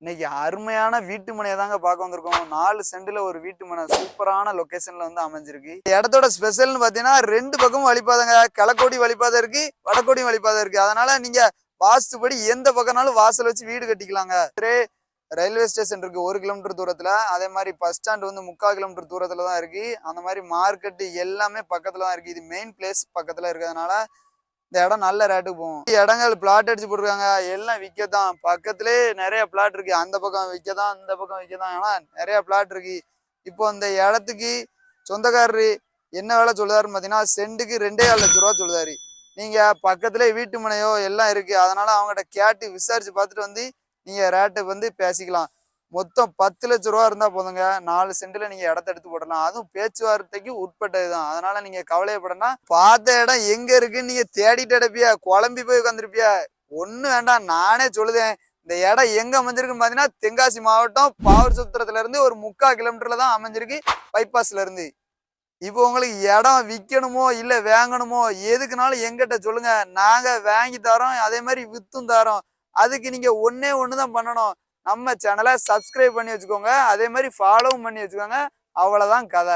இன்னைக்கு அருமையான வீட்டு மனையை தாங்க பார்க்க வந்திருக்கோம். 4 சென்ட்ல ஒரு வீட்டு மனை சூப்பரான லொகேஷன்ல வந்து அமைஞ்சிருக்கு. இந்த இடத்தோட ஸ்பெஷல்னு பாத்தீங்கன்னா 2 பக்கமும் வழிபாதைங்க. கிழக்கோடி வழிபாதை இருக்கு, வடக்கோடி வழிபாதை இருக்கு. அதனால நீங்க வாஸ்துபடி எந்த பக்கம்னாலும் வாசல் வச்சு வீடு கட்டிக்கலாங்க. ரயில்வே ஸ்டேஷன் இருக்கு 1 கிலோமீட்டர் தூரத்துல. அதே மாதிரி பஸ் ஸ்டாண்ட் வந்து 3/4 கிலோமீட்டர் தூரத்துல தான் இருக்கு. அந்த மாதிரி மார்க்கெட் எல்லாமே பக்கத்துல தான் இருக்கு. இது மெயின் பிளேஸ் பக்கத்துல இருக்கிறதுனால இந்த இடம் நல்ல ரேட்டுக்கு போகும். இடங்கள் பிளாட் அடிச்சு போட்டுருக்காங்க, எல்லாம் விற்கதான். பக்கத்திலே நிறைய பிளாட் இருக்கு. அந்த பக்கம் விற்கதான், இந்த பக்கம் விற்கதான். ஆனா நிறைய பிளாட் இருக்கு. இப்போ இந்த இடத்துக்கு சொந்தக்காரரு என்ன வேலை சொல்லுதாருன்னு பாத்தீங்கன்னா சென்ட்டுக்கு 2,4 லட்சம் ரூபா சொல்லுதாரு. நீங்க பக்கத்திலே வீட்டு மனையோ எல்லாம் இருக்கு. அதனால அவங்ககிட்ட கேட்டு விசாரிச்சு பார்த்துட்டு வந்து நீங்க ரேட்டை வந்து பேசிக்கலாம். மொத்தம் 10 லட்சம் ரூபா இருந்தா போதுங்க. 4 சென்ட்ல நீங்க இடத்த எடுத்து போடலாம். அதுவும் பேச்சுவார்த்தைக்கு உட்பட்டதுதான். அதனால நீங்க கவலையப்படனா. பார்த்த இடம் எங்க இருக்குன்னு நீங்க தேடிட்டு அடைப்பியா, குழம்பி போய் உட்காந்துருப்பியா. ஒண்ணு வேண்டாம், நானே சொல்லுதேன். இந்த இடம் எங்க அமைஞ்சிருக்குன்னு பாத்தீங்கன்னா தென்காசி மாவட்டம் பாவூர் சத்திரத்துல இருந்து ஒரு 3/4 கிலோமீட்டர்ல தான் அமைஞ்சிருக்கு, பைபாஸ்ல இருந்து. இப்போ உங்களுக்கு இடம் விற்கணுமோ இல்ல வாங்கணுமோ எதுக்குனாலும் எங்கிட்ட சொல்லுங்க, நாங்க வாங்கி தரோம், அதே மாதிரி வித்தும் தரோம். அதுக்கு நீங்க ஒண்ணே ஒண்ணுதான் பண்ணணும், நம்ம சேனலை சப்ஸ்கிரைப் பண்ணி வச்சுக்கோங்க, அதே மாதிரி ஃபாலோவும் பண்ணி வச்சுக்கோங்க. அவ்வளவுதான் கதை.